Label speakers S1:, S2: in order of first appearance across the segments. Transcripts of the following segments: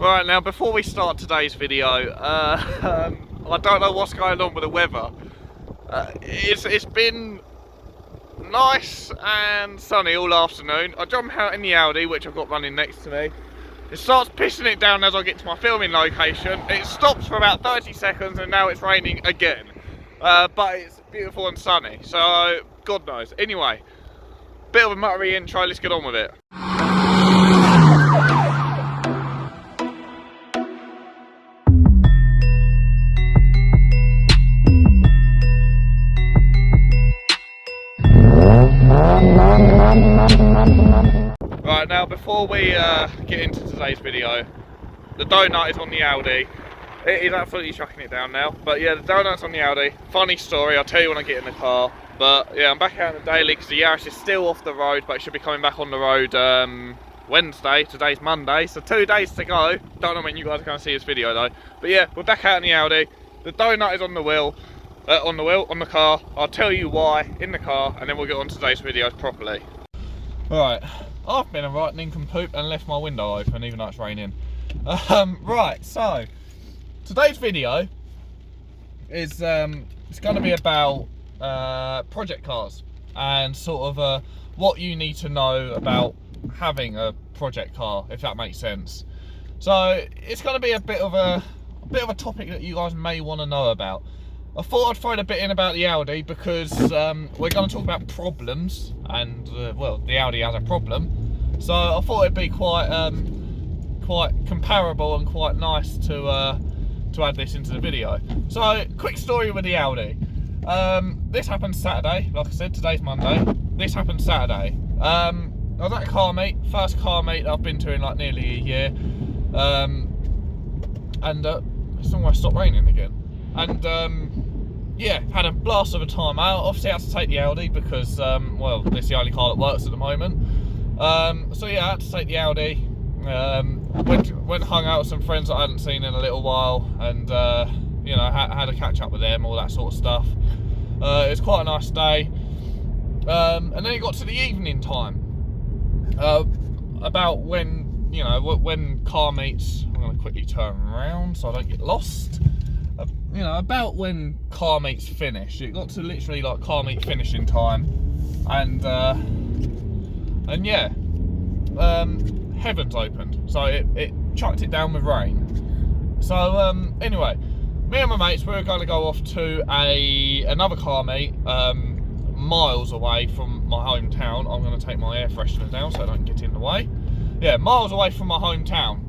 S1: Right, now before we start today's video, I don't know what's going on with the weather. It's been nice and sunny all afternoon. I jump out in the Audi, which I've got running next to me. It starts pissing it down as I get to my filming location. It stops for about 30 seconds and now it's raining again. But it's beautiful and sunny, so God knows. Anyway, bit of a muttery intro, let's get on with it. Right, now before we get into today's video, the donut is on the Audi. It is absolutely chucking it down now, but yeah, the donut's on the Audi. Funny story, I'll tell you when I get in the car. But yeah, I'm back out in the daily because the Yaris is still off the road, but it should be coming back on the road Wednesday. Today's Monday, so 2 days to go. Don't know when you guys are going to see this video though. But yeah, we're back out in the Audi. The donut is on the wheel. On the car. I'll tell you why in the car, and then we'll get on to today's videos properly. Right, I've been a right nincompoop and left my window open even though it's raining. Right, so today's video is it's going to be about project cars and sort of what you need to know about having a project car, if that makes sense. So it's going to be a bit of a topic that you guys may want to know about. I thought I'd throw a bit in about the Audi because we're going to talk about problems, and well, the Audi has a problem, so I thought it'd be quite comparable and quite nice to add this into the video. So, quick story with the Audi. This happened Saturday. Like I said, today's Monday. This happened Saturday. I was at a car meet, first car meet I've been to in like nearly a year, and it's almost stopped raining again. And yeah, had a blast of a time out. Obviously I had to take the Audi because well, it's the only car that works at the moment. So yeah, I had to take the Audi. Went and hung out with some friends that I hadn't seen in a little while, and you know, had a catch up with them, all that sort of stuff. It was quite a nice day. And then it got to the evening time, about when, you know, when car meets. I'm going to quickly turn around so I don't get lost. You know, about when car meets finish, it got to literally like car meet finishing time, and yeah, heavens opened, so it chucked it down with rain. So anyway, me and my mates, we were going to go off to another car meet miles away from my hometown. I'm going to take my air freshener down so I don't get in the way. Yeah, miles away from my hometown.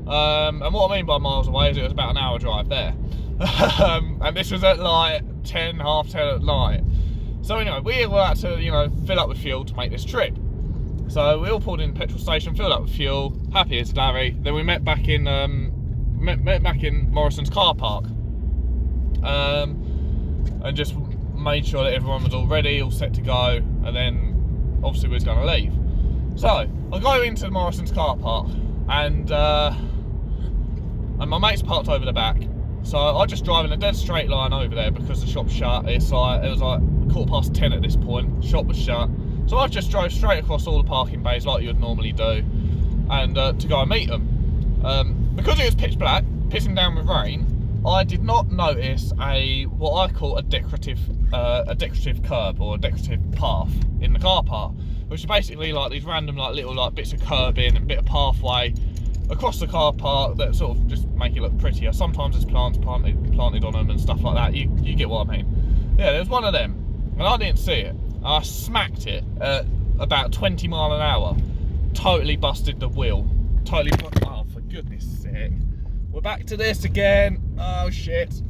S1: And what I mean by miles away is it was about an hour drive there. And this was at like half 10 at night. So anyway, we all had to, you know, fill up with fuel to make this trip. So we all pulled in the petrol station, filled up with fuel, happy as Larry. Then we met back in Morrison's car park, and just made sure that everyone was all ready, all set to go, and then obviously we was going to leave. So I go into Morrison's car park, and my mate's parked over the back. So I just drive in a dead straight line over there because the shop's shut. It was like 10:15 at this point. Shop was shut. So I just drove straight across all the parking bays like you would normally do, and to go and meet them. Because it was pitch black, pissing down with rain, I did not notice what I call a decorative curb or a decorative path in the car park, which is basically like these random like little like bits of curbing and bit of pathway across the car park that sort of just make it look prettier. Sometimes there's plants planted on them and stuff like that. You get what I mean. Yeah, there was one of them, and I didn't see it. I smacked it at about 20 miles an hour. Totally busted the wheel. Oh, for goodness sake. We're back to this again. Oh shit.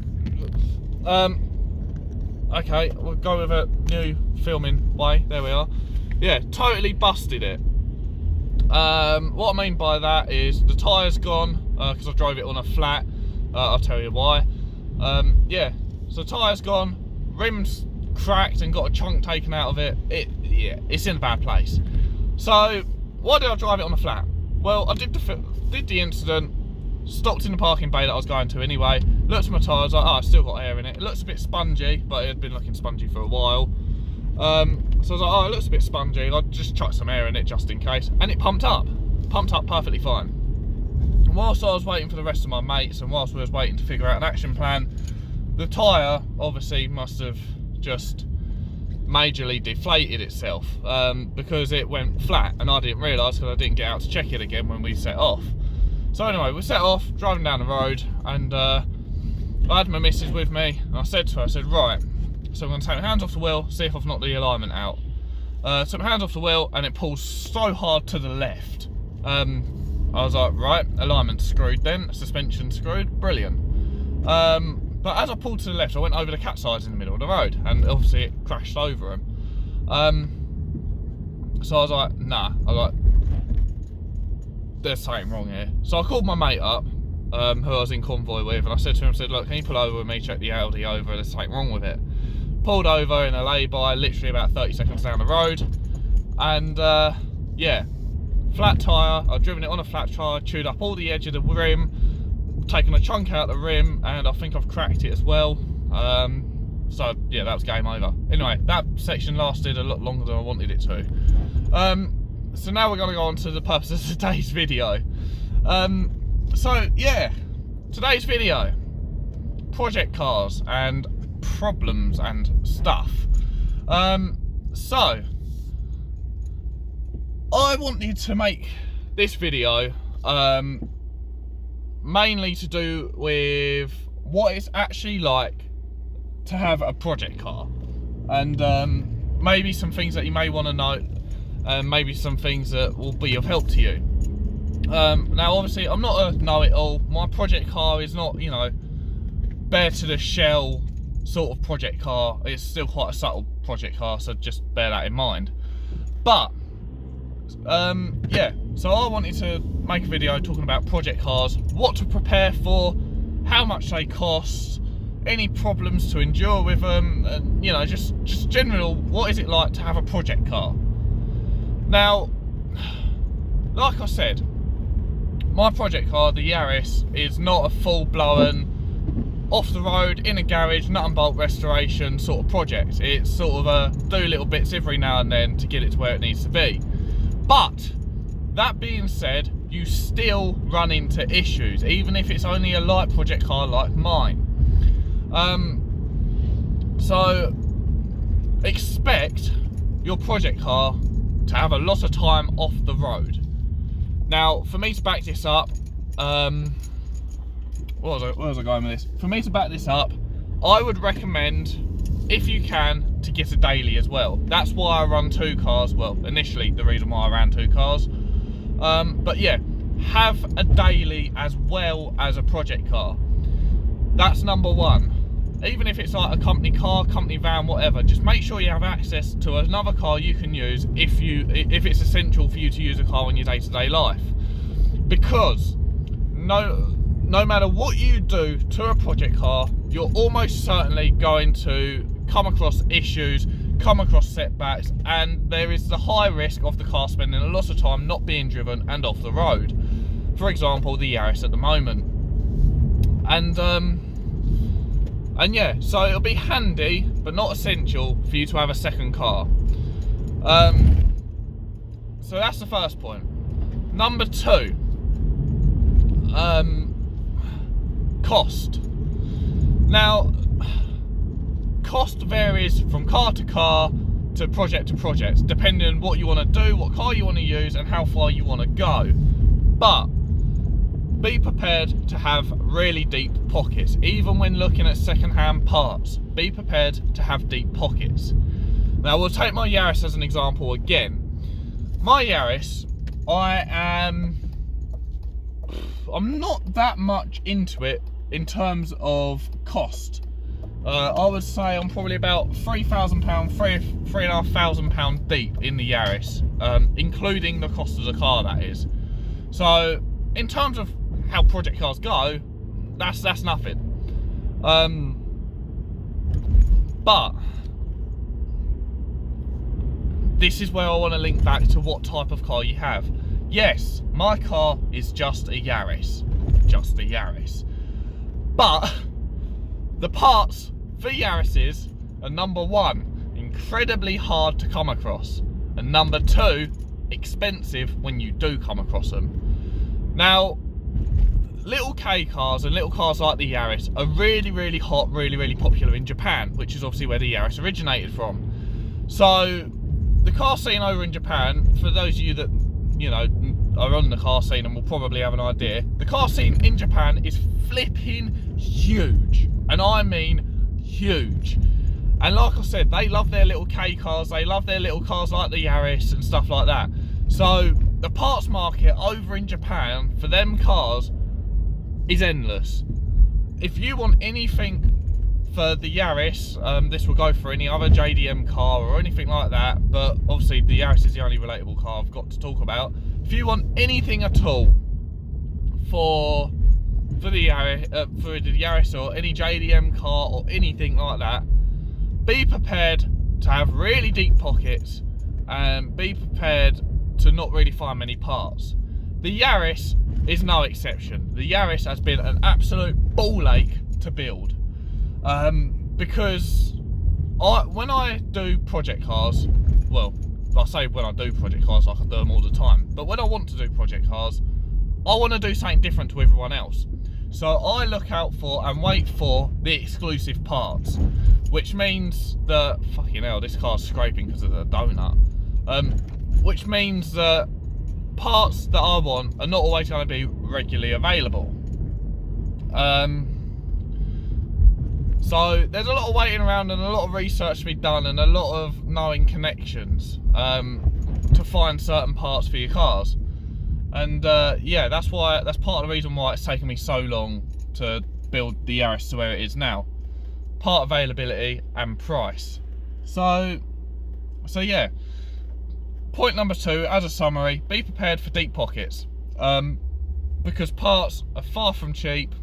S1: Okay, we'll go with a new filming way. There we are. Yeah, totally busted it. What I mean by that is the tyre's gone, because I drove it on a flat. I'll tell you why. Yeah, so the tyre's gone, rim's cracked and got a chunk taken out of it. Yeah, it's in a bad place. So why did I drive it on a flat? Well, I did the incident, stopped in the parking bay that I was going to anyway, looked at my tyres, like, oh, it's still got air in it. It looks a bit spongy, but it had been looking spongy for a while. So I was like, oh, it looks a bit spongy, I'll just chuck some air in it just in case. And it pumped up perfectly fine. whilst I was waiting for the rest of my mates and whilst we was waiting to figure out an action plan, the tyre obviously must have just majorly deflated itself because it went flat, and I didn't realise because I didn't get out to check it again when we set off. So anyway, we set off, driving down the road, and I had my missus with me, and I said to her, I said, right, so I'm going to take my hands off the wheel, see if I've knocked the alignment out. Took my hands off the wheel, and it pulls so hard to the left. I was like, right, alignment screwed then, suspension screwed, brilliant. But as I pulled to the left, I went over the cat sides in the middle of the road, and obviously it crashed over them. So I was like, nah, I was like, there's something wrong here. So I called my mate up, who I was in convoy with, and I said to him, I said, look, can you pull over with me, check the Audi over, there's something wrong with it. Pulled over in a lay-by, literally about 30 seconds down the road, and yeah, flat tyre. I've driven it on a flat tyre, chewed up all the edge of the rim, taken a chunk out of the rim, and I think I've cracked it as well. So yeah, that was game over. Anyway, that section lasted a lot longer than I wanted it to. So now we're going to go on to the purpose of today's video. So yeah, today's video, project cars and problems and stuff. So I wanted to make this video mainly to do with what it's actually like to have a project car, and maybe some things that you may want to know, and maybe some things that will be of help to you. Now obviously I'm not a know-it-all. My project car is not, you know, bare to the shell sort of project car. It's still quite a subtle project car, so just bear that in mind. But yeah, so I wanted to make a video talking about project cars, what to prepare for, how much they cost, any problems to endure with them, and you know, just general, what is it like to have a project car. Now, like I said, my project car, the Yaris, is not a full-blown off the road in a garage nut and bolt restoration sort of project. It's sort of a do little bits every now and then to get it to where it needs to be. But that being said, you still run into issues, even if it's only a light project car like mine. So expect your project car to have a lot of time off the road. Now, for me to back this up, where was I going with this? For me to back this up, I would recommend, if you can, to get a daily as well. That's why I run two cars. Well, initially the reason why I ran two cars. But yeah, have a daily as well as a project car. That's number one. Even if it's like a company car, company van, whatever, just make sure you have access to another car you can use if it's essential for you to use a car in your day-to-day life. Because no matter what you do to a project car, you're almost certainly going to come across issues, come across setbacks, and there is the high risk of the car spending a lot of time not being driven and off the road. For example, the Yaris at the moment. And yeah, so it'll be handy, but not essential for you to have a second car. So that's the first point. Number two, cost. Now, cost varies from car to car to project, depending on what you want to do, what car you want to use, and how far you want to go. But be prepared to have really deep pockets. Even when looking at second-hand parts, be prepared to have deep pockets. Now, we'll take my Yaris as an example again. My Yaris, I'm not that much into it in terms of cost. I would say I'm probably about £3,000, £3,500 deep in the Yaris, including the cost of the car, that is. So, in terms of how project cars go, that's nothing. But this is where I want to link back to what type of car you have. Yes, my car is just a Yaris, but the parts for Yarises are, number one, incredibly hard to come across, and number two, expensive when you do come across them. Now, little K cars and little cars like the Yaris are really, really hot, really, really popular in Japan, which is obviously where the Yaris originated from. So the car scene over in Japan, for those of you that, you know, are on the car scene and will probably have an idea, the car scene in Japan is flipping huge, and I mean huge. And like I said, they love their little K cars, they love their little cars like the Yaris and stuff like that. So the parts market over in Japan for them cars is endless. If you want anything for the Yaris, this will go for any other JDM car or anything like that, but obviously the Yaris is the only relatable car I've got to talk about. If you want anything at all for the Yaris or any JDM car or anything like that, be prepared to have really deep pockets and be prepared to not really find many parts. The Yaris is no exception. The Yaris has been an absolute ball ache to build, because when I do project cars, well, I say when I do project cars like I do them all the time, but when I want to do project cars, I want to do something different to everyone else. So I look out for and wait for the exclusive parts, which means that, fucking hell, this car's scraping because of the donut, which means that parts that I want are not always going to be regularly available. So there's a lot of waiting around and a lot of research to be done and a lot of knowing connections to find certain parts for your cars. And yeah, that's part of the reason why it's taken me so long to build the Yaris to where it is now. Part availability and price. So yeah. Point number 2, as a summary, be prepared for deep pockets. Because parts are far from cheap,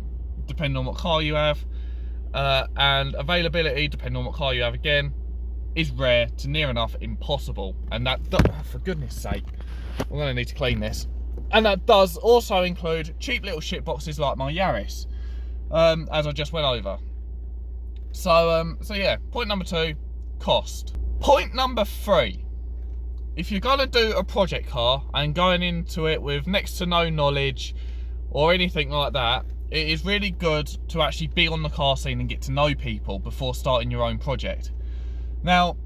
S1: depending on what car you have. And availability, depending on what car you have again, is rare to near enough impossible. And that, for goodness sake, I'm going to need to clean this. And that does also include cheap little shit boxes like my Yaris, as I just went over. So yeah, point number 2, cost. Point number 3, if you're going to do a project car and going into it with next to no knowledge or anything like that, it is really good to actually be on the car scene and get to know people before starting your own project. Now,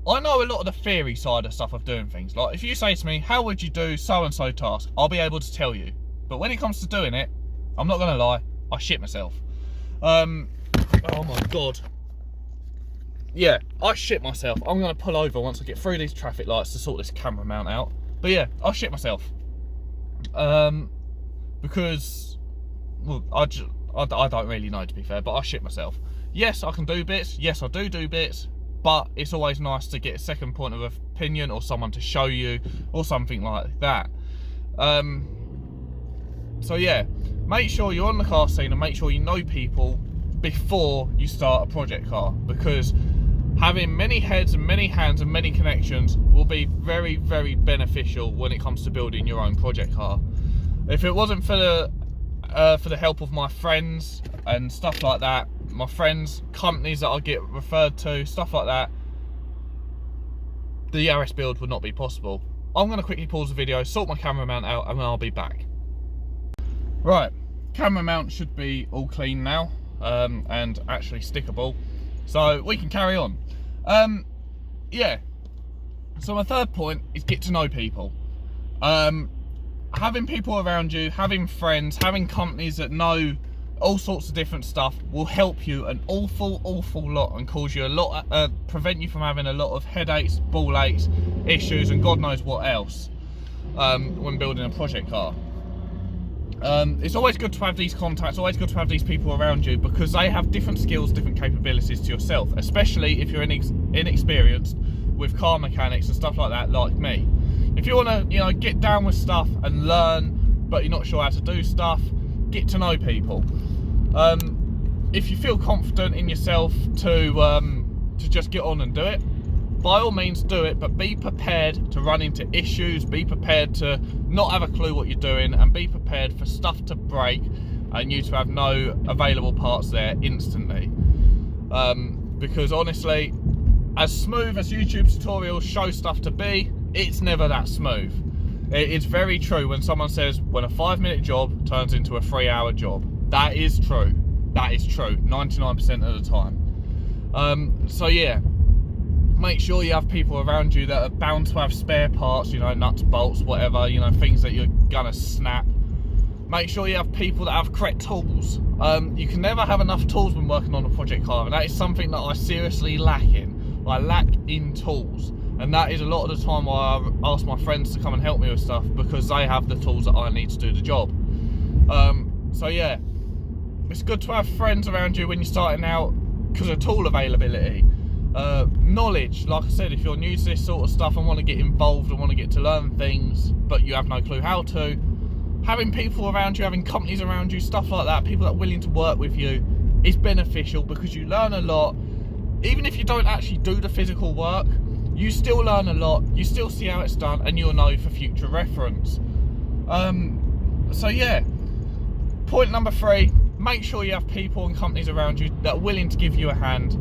S1: I know a lot of the theory side of stuff of doing things. Like, if you say to me, how would you do so-and-so task? I'll be able to tell you. But when it comes to doing it, I'm not going to lie, I shit myself. Oh my God. Yeah, I shit myself. I'm going to pull over once I get through these traffic lights to sort this camera mount out. But yeah, I shit myself. Because, well, I don't really know, to be fair, but I shit myself. Yes, I can do bits. Yes, I do bits. But it's always nice to get a second point of opinion or someone to show you or something like that. So yeah, make sure you're on the car scene and make sure you know people before you start a project car, because having many heads and many hands and many connections will be very, very beneficial when it comes to building your own project car. If it wasn't for the help of my friends and stuff like that, my friends, companies that I get referred to, stuff like that, the Yaris build would not be possible. I'm going to quickly pause the video, sort my camera mount out, and then I'll be back. Right, camera mount should be all clean now, and actually stickable, so we can carry on. Yeah, so my third point is get to know people. Having people around you, having friends, having companies that know all sorts of different stuff will help you an awful lot and cause you a lot, prevent you from having a lot of headaches, ball aches, issues, and God knows what else when building a project car. It's always good to have these contacts, always good to have these people around you, because they have different skills, different capabilities to yourself, especially if you're inexperienced with car mechanics and stuff like that, like me. If you want to, you know, get down with stuff and learn, but you're not sure how to do stuff, get to know people. If you feel confident in yourself to just get on and do it, by all means do it, but be prepared to run into issues, be prepared to not have a clue what you're doing, and be prepared for stuff to break and you to have no available parts there instantly. Because honestly, as smooth as YouTube tutorials show stuff to be, it's never that smooth. It's very true when someone says, when a 5-minute job turns into a 3-hour job. That is true. That is true 99% of the time. So yeah, make sure you have people around you that are bound to have spare parts, you know, nuts, bolts, whatever, you know, things that you're gonna snap. Make sure you have people that have correct tools. You can never have enough tools when working on a project car, and that is something that I seriously lack in. I lack in tools, and that is a lot of the time why I ask my friends to come and help me with stuff, because they have the tools that I need to do the job. So yeah, it's good to have friends around you when you're starting out because of tool availability. Knowledge, like I said, if you're new to this sort of stuff and want to get involved and want to get to learn things but you have no clue how to, having people around you, having companies around you, stuff like that, people that are willing to work with you, is beneficial, because you learn a lot. Even if you don't actually do the physical work, you still learn a lot, you still see how it's done, and you'll know for future reference. So yeah, point number 3, make sure you have people and companies around you that are willing to give you a hand,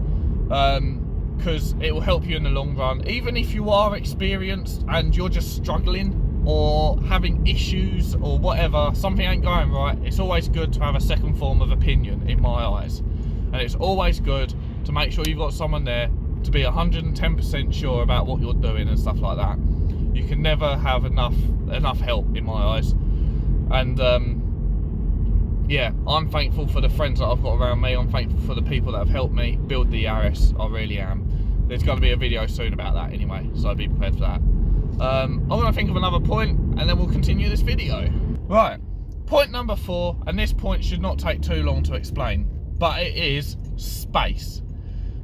S1: because it will help you in the long run. Even if you are experienced and you're just struggling or having issues or whatever, something ain't going right, it's always good to have a second form of opinion in my eyes. And it's always good to make sure you've got someone there to be 110% sure about what you're doing and stuff like that. You can never have enough help in my eyes. And yeah, I'm thankful for the friends that I've got around me. I'm thankful for the people that have helped me build the Yaris. I really am. There's going to be a video soon about that anyway, so be prepared for that. I'm going to think of another point and then we'll continue this video. Right, point number 4, and this point should not take too long to explain, but it is space.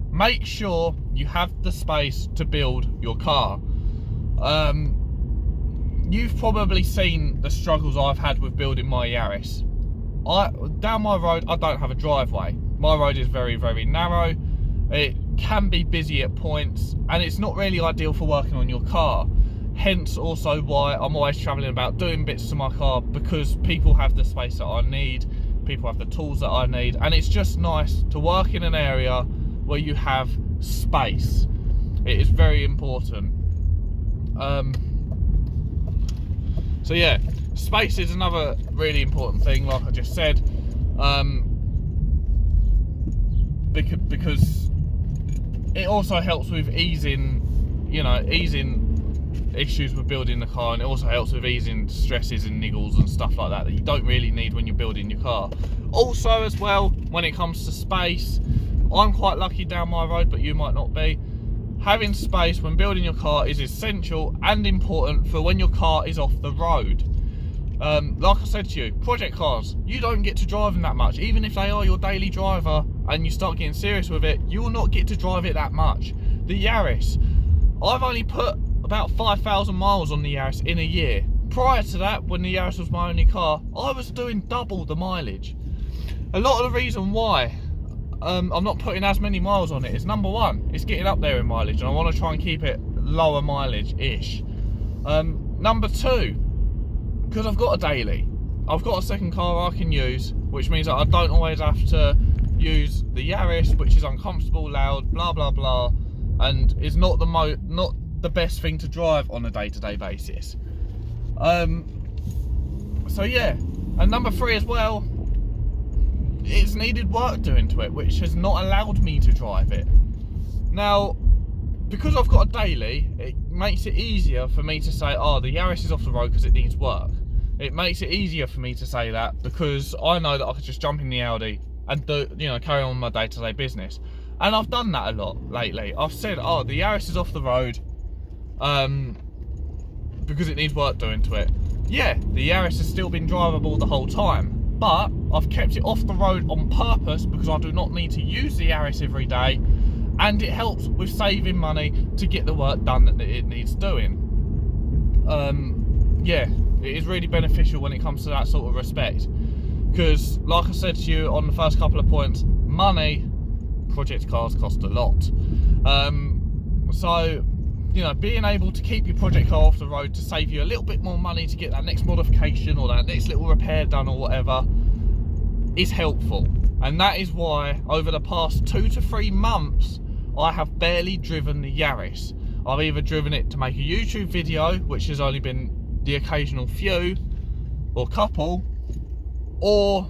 S1: Make sure you have the space to build your car. You've probably seen the struggles I've had with building my Yaris. Down my road, I don't have a driveway. My road is very, very narrow. It can be busy at points, and it's not really ideal for working on your car. Hence also why I'm always travelling about doing bits to my car, because people have the space that I need, people have the tools that I need, and it's just nice to work in an area where you have space. It is very important. So yeah, space is another really important thing, like I just said, because it also helps with easing issues with building the car, and it also helps with easing stresses and niggles and stuff like that you don't really need when you're building your car. Also as well, when it comes to space, I'm quite lucky down my road, but you might not be. Having space when building your car is essential and important for when your car is off the road. Like I said to you, project cars, you don't get to drive them that much. Even if they are your daily driver and you start getting serious with it, you will not get to drive it that much. The Yaris, I've only put about 5,000 miles on the Yaris in a year. Prior to that, when the Yaris was my only car, I was doing double the mileage. A lot of the reason why I'm not putting as many miles on it is, number 1, it's getting up there in mileage, and I want to try and keep it lower mileage-ish. Number 2, because I've got a daily, I've got a second car I can use, which means that I don't always have to use the Yaris, which is uncomfortable, loud, blah blah blah, and is not the best thing to drive on a day-to-day basis. So yeah, and number 3 as well, it's needed work doing to it, which has not allowed me to drive it. Now, because I've got a daily, it makes it easier for me to say, oh, the Yaris is off the road because it needs work. It makes it easier for me to say that, because I know that I could just jump in the Audi and do, carry on my day-to-day business. And I've done that a lot lately. I've said, oh, the Yaris is off the road because it needs work doing to it. Yeah, the Yaris has still been drivable the whole time, but I've kept it off the road on purpose because I do not need to use the Yaris every day, and it helps with saving money to get the work done that it needs doing. Yeah, it is really beneficial when it comes to that sort of respect, because like I said to you on the first couple of points, money, project cars cost a lot. So being able to keep your project car off the road to save you a little bit more money to get that next modification or that next little repair done or whatever is helpful. And that is why over the past 2 to 3 months I have barely driven the Yaris. I've either driven it to make a YouTube video, which has only been the occasional few or couple, or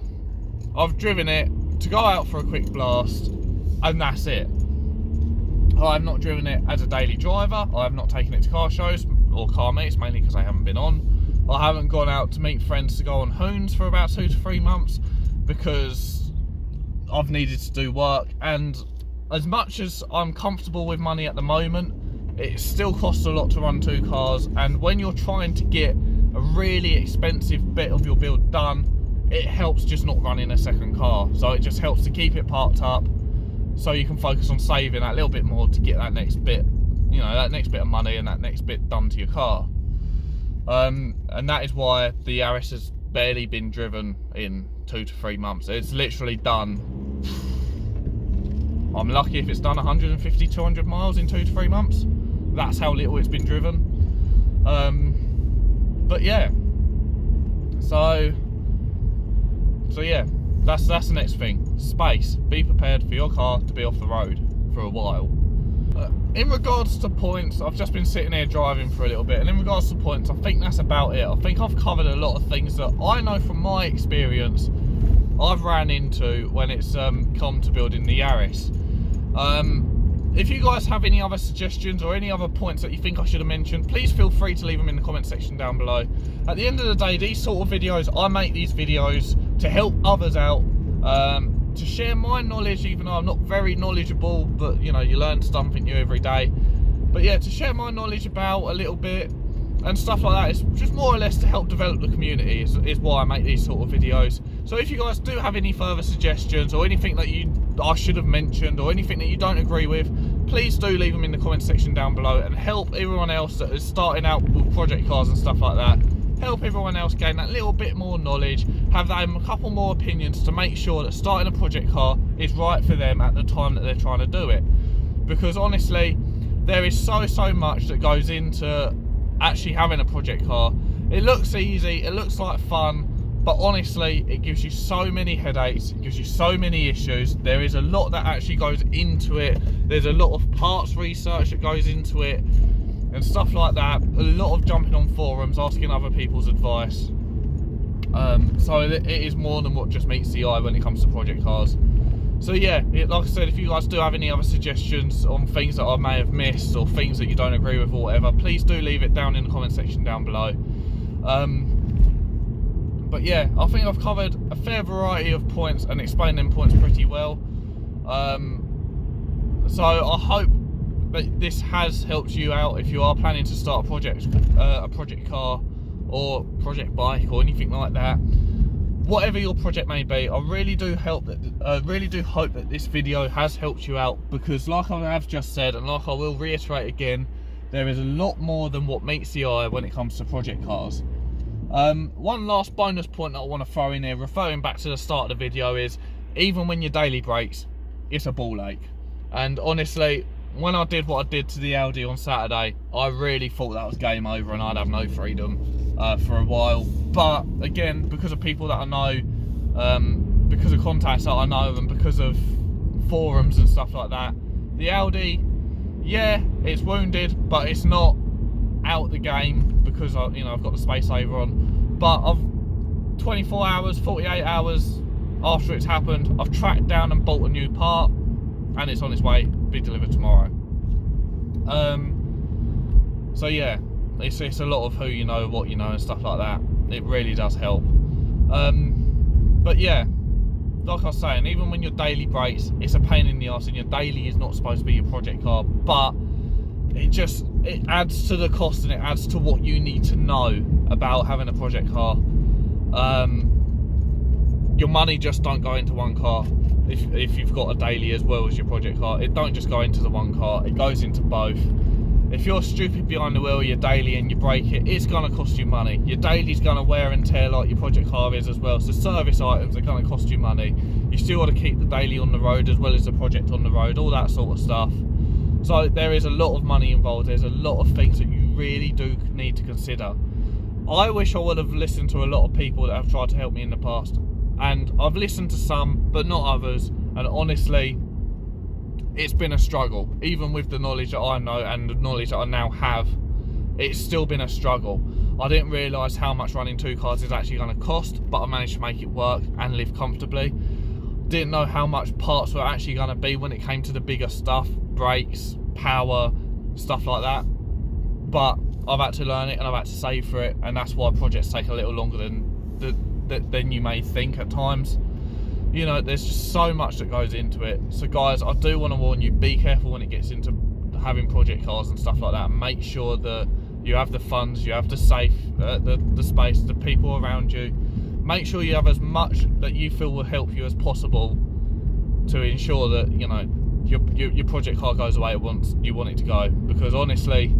S1: I've driven it to go out for a quick blast and that's it. I have not driven it as a daily driver. I have not taken it to car shows or car meets, mainly because I haven't been on. I haven't gone out to meet friends to go on hoons for about 2 to 3 months because I've needed to do work. And as much as I'm comfortable with money at the moment, it still costs a lot to run 2 cars. And when you're trying to get a really expensive bit of your build done, it helps just not running a second car. So it just helps to keep it parked up, so you can focus on saving that little bit more to get that next bit, you know, that next bit of money and that next bit done to your car. And that is why the Yaris has barely been driven in 2 to 3 months. It's literally done, I'm lucky if it's done 150, 200 miles in 2 to 3 months. That's how little it's been driven. But yeah, so yeah. That's the next thing. Space. Be prepared for your car to be off the road for a while. In regards to points, I've just been sitting here driving for a little bit, and in regards to points, I think that's about it. I think I've covered a lot of things that I know from my experience I've ran into when it's come to building the Yaris. If you guys have any other suggestions or any other points that you think I should have mentioned, please feel free to leave them in the comment section down below. At the end of the day, these sort of videos, I make these videos to help others out, to share my knowledge, even though I'm not very knowledgeable, but you know, you learn something new every day. But yeah, to share my knowledge about a little bit and stuff like that. It's just more or less to help develop the community is why I make these sort of videos. So if you guys do have any further suggestions or anything that I should have mentioned or anything that you don't agree with, please do leave them in the comment section down below and help everyone else that is starting out with project cars and stuff like that. Help everyone else gain that little bit more knowledge, have them a couple more opinions to make sure that starting a project car is right for them at the time that they're trying to do it. Because honestly, there is so much that goes into actually having a project car. It looks easy, it looks like fun, but honestly it gives you so many headaches, it gives you so many issues. There is a lot that actually goes into it. There's a lot of parts research that goes into it and stuff like that. A lot of jumping on forums, asking other people's advice. So it is more than what just meets the eye when it comes to project cars. So yeah, like I said, if you guys do have any other suggestions on things that I may have missed or things that you don't agree with or whatever, please do leave it down in the comment section down below. But yeah, I think I've covered a fair variety of points and explained them points pretty well. So I hope that this has helped you out if you are planning to start a project car or project bike or anything like that. Whatever your project may be, I really do hope that this video has helped you out, because like I have just said, and like I will reiterate again, there is a lot more than what meets the eye when it comes to project cars. One last bonus point that I want to throw in here, referring back to the start of the video, is even when your daily breaks, it's a ball ache. And honestly, when I did what I did to the Audi on Saturday, I really thought that was game over and I'd have no freedom for a while. But again, because of people that I know, because of contacts that I know, and because of forums and stuff like that, the Audi, yeah, it's wounded, but it's not out the game because I've got the space saver on. But I've 24 hours, 48 hours after it's happened, I've tracked down and bought a new part, and it's on its way to be delivered tomorrow. So yeah, it's a lot of who you know, what you know, and stuff like that. It really does help. But yeah, like I was saying, even when your daily breaks, it's a pain in the arse, and your daily is not supposed to be your project car, but it adds to the cost, and it adds to what you need to know about having a project car. Your money just don't go into one car. If you've got a daily as well as your project car, it don't just go into the one car, it goes into both. If you're stupid behind the wheel of your daily and you break it, it's going to cost you money. Your daily's going to wear and tear like your project car is as well, so service items are going to cost you money. You still got to keep the daily on the road as well as the project on the road, all that sort of stuff. So there is a lot of money involved, there's a lot of things that you really do need to consider. I wish I would have listened to a lot of people that have tried to help me in the past, and I've listened to some but not others, and honestly it's been a struggle. Even with the knowledge that I know and the knowledge that I now have, it's still been a struggle. I didn't realise how much running 2 cars is actually going to cost, but I managed to make it work and live comfortably. Didn't know how much parts were actually going to be when it came to the bigger stuff, brakes, power, stuff like that. But I've had to learn it and I've had to save for it, and that's why projects take a little longer than you may think at times. You know, there's just so much that goes into it. So guys, I do want to warn you, be careful when it gets into having project cars and stuff like that. Make sure that you have the funds, you have the safe, the space, the people around you. Make sure you have as much that you feel will help you as possible to ensure that, you know, your project car goes away once you want it to go. Because honestly,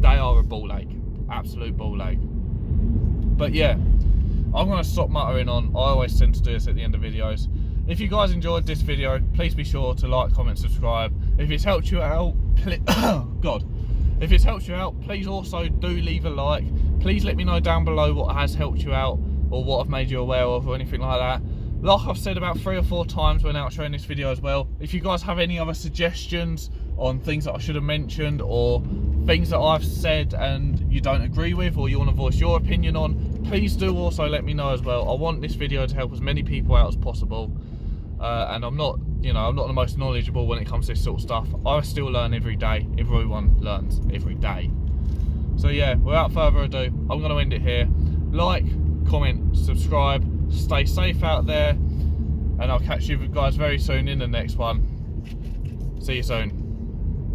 S1: they are a ball ache, absolute ball ache. But yeah, I'm going to stop muttering on. I always tend to do this at the end of videos. If you guys enjoyed this video, please be sure to like, comment, subscribe. If it's helped you out, if it's helped you out, please also do leave a like. Please let me know down below what has helped you out, or what I've made you aware of, or anything like that. Like I've said about 3 or 4 times when outroing this video as well, if you guys have any other suggestions on things that I should have mentioned, or things that I've said and you don't agree with, or you want to voice your opinion on, please do also let me know as well. I want this video to help as many people out as possible. And I'm not, you know, I'm not the most knowledgeable when it comes to this sort of stuff. I still learn every day. Everyone learns every day. So yeah, without further ado, I'm going to end it here. Like, comment, subscribe, stay safe out there, and I'll catch you guys very soon in the next one. See you soon.